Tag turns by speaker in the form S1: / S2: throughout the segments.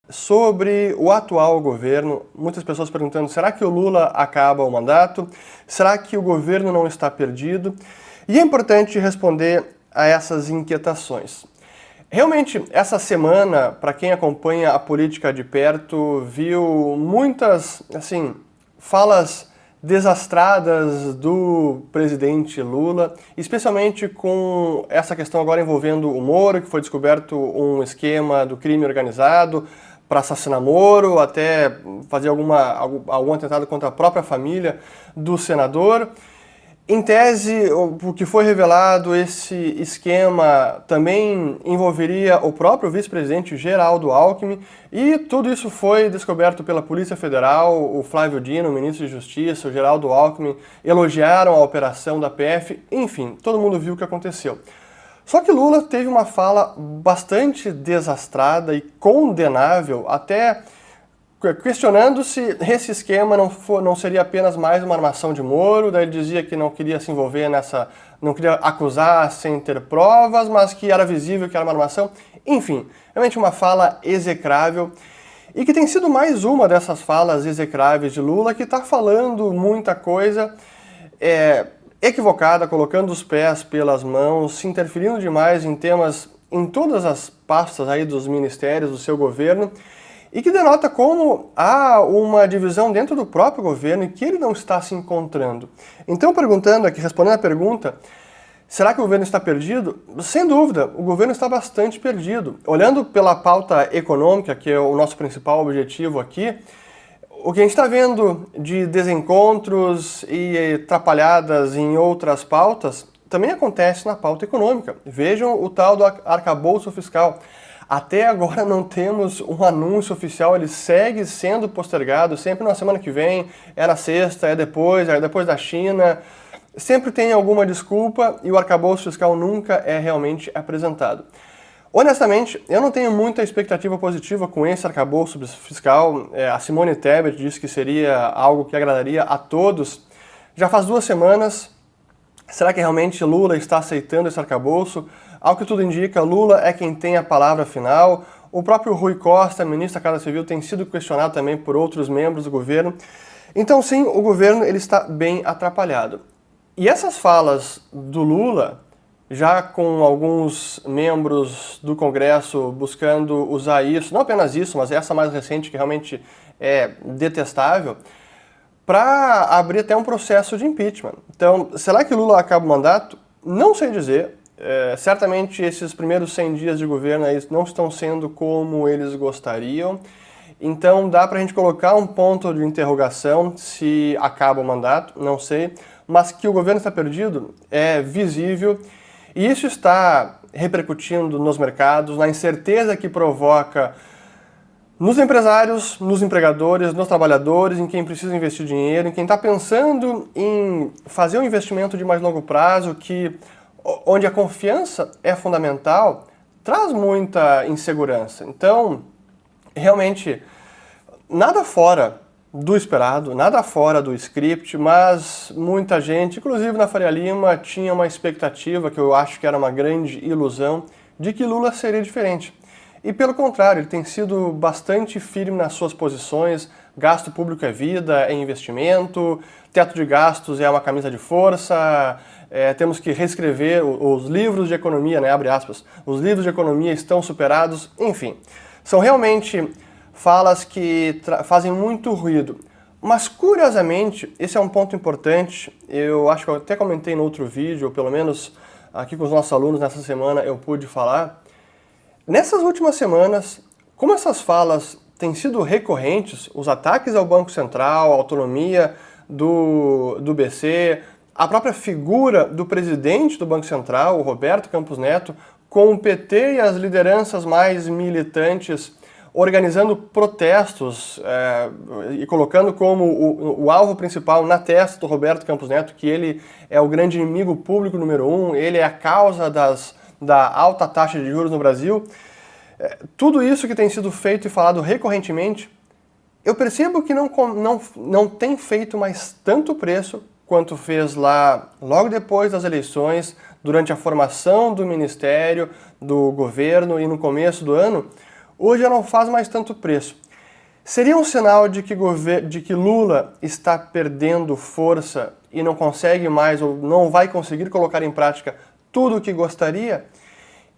S1: sobre o atual governo. Muitas pessoas perguntando, será que o Lula acaba o mandato? Será que o governo não está perdido? E é importante responder a essas inquietações. Realmente, essa semana, para quem acompanha a política de perto, viu muitas, falas desastradas do presidente Lula, especialmente com essa questão agora envolvendo o Moro, que foi descoberto um esquema do crime organizado para assassinar Moro, até fazer algum atentado contra a própria família do senador. Em tese, o que foi revelado, esse esquema também envolveria o próprio vice-presidente Geraldo Alckmin, e tudo isso foi descoberto pela Polícia Federal. O Flávio Dino, o ministro de Justiça, o Geraldo Alckmin elogiaram a operação da PF, enfim, todo mundo viu o que aconteceu. Só que Lula teve uma fala bastante desastrada e condenável, até questionando se esse esquema não seria apenas mais uma armação de Moro. Daí ele dizia que não queria se envolver não queria acusar sem ter provas, mas que era visível que era uma armação. Enfim, realmente uma fala execrável, e que tem sido mais uma dessas falas execráveis de Lula, que está falando muita coisa equivocada, colocando os pés pelas mãos, se interferindo demais em temas em todas as pastas aí dos ministérios do seu governo, e que denota como há uma divisão dentro do próprio governo e que ele não está se encontrando. Então, respondendo à pergunta, será que o governo está perdido? Sem dúvida, o governo está bastante perdido. Olhando pela pauta econômica, que é o nosso principal objetivo aqui, o que a gente está vendo de desencontros e atrapalhadas em outras pautas também acontece na pauta econômica. Vejam o tal do arcabouço fiscal. Até agora não temos um anúncio oficial, ele segue sendo postergado, sempre na semana que vem, é na sexta, é depois da China. Sempre tem alguma desculpa e o arcabouço fiscal nunca é realmente apresentado. Honestamente, eu não tenho muita expectativa positiva com esse arcabouço fiscal. A Simone Tebet disse que seria algo que agradaria a todos. Já faz 2 semanas. Será que realmente Lula está aceitando esse arcabouço? Ao que tudo indica, Lula é quem tem a palavra final. O próprio Rui Costa, ministro da Casa Civil, tem sido questionado também por outros membros do governo. Então sim, o governo ele está bem atrapalhado. E essas falas do Lula, já com alguns membros do Congresso buscando usar isso, não apenas isso, mas essa mais recente que realmente é detestável, para abrir até um processo de impeachment. Então, será que Lula acaba o mandato? Não sei dizer. Certamente esses primeiros 100 dias de governo aí não estão sendo como eles gostariam. Então dá para a gente colocar um ponto de interrogação se acaba o mandato, não sei. Mas que o governo está perdido é visível, e isso está repercutindo nos mercados, na incerteza que provoca nos empresários, nos empregadores, nos trabalhadores, em quem precisa investir dinheiro, em quem está pensando em fazer um investimento de mais longo prazo, onde a confiança é fundamental, traz muita insegurança. Então, realmente, nada fora do esperado, nada fora do script, mas muita gente, inclusive na Faria Lima, tinha uma expectativa, que eu acho que era uma grande ilusão, de que Lula seria diferente. E pelo contrário, ele tem sido bastante firme nas suas posições. Gasto público é vida, é investimento, teto de gastos é uma camisa de força, temos que reescrever os livros de economia, né, abre aspas, os livros de economia estão superados, enfim. São realmente falas que fazem muito ruído. Mas, curiosamente, esse é um ponto importante, eu acho que eu até comentei no outro vídeo, ou pelo menos aqui com os nossos alunos nessa semana eu pude falar. Nessas últimas semanas, como essas falas têm sido recorrentes, os ataques ao Banco Central, a autonomia do BC, a própria figura do presidente do Banco Central, o Roberto Campos Neto, com o PT e as lideranças mais militantes organizando protestos e colocando como o alvo principal na testa do Roberto Campos Neto que ele é o grande inimigo público número 1, ele é a causa da alta taxa de juros no Brasil. Tudo isso que tem sido feito e falado recorrentemente, eu percebo que não tem feito mais tanto preço quanto fez lá logo depois das eleições, durante a formação do ministério, do governo e no começo do ano, hoje já não faz mais tanto preço. Seria um sinal de que Lula está perdendo força e não consegue mais ou não vai conseguir colocar em prática tudo o que gostaria?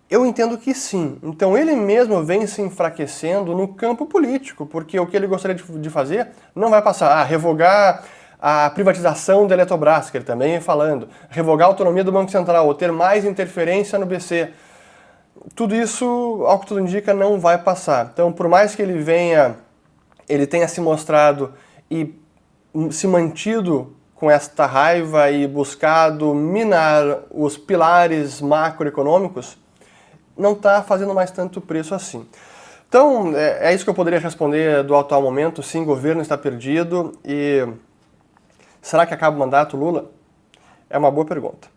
S1: Eu entendo que sim. Então ele mesmo vem se enfraquecendo no campo político, porque o que ele gostaria de fazer não vai passar. Revogar a privatização da Eletrobras, que ele também vem falando, revogar a autonomia do Banco Central, ou ter mais interferência no BC. Tudo isso, ao que tudo indica, não vai passar. Então, por mais que ele tenha se mostrado e se mantido com esta raiva e buscado minar os pilares macroeconômicos, não está fazendo mais tanto preço assim. Então, é isso que eu poderia responder do atual momento. Sim, o governo está perdido e será que acaba o mandato Lula? É uma boa pergunta.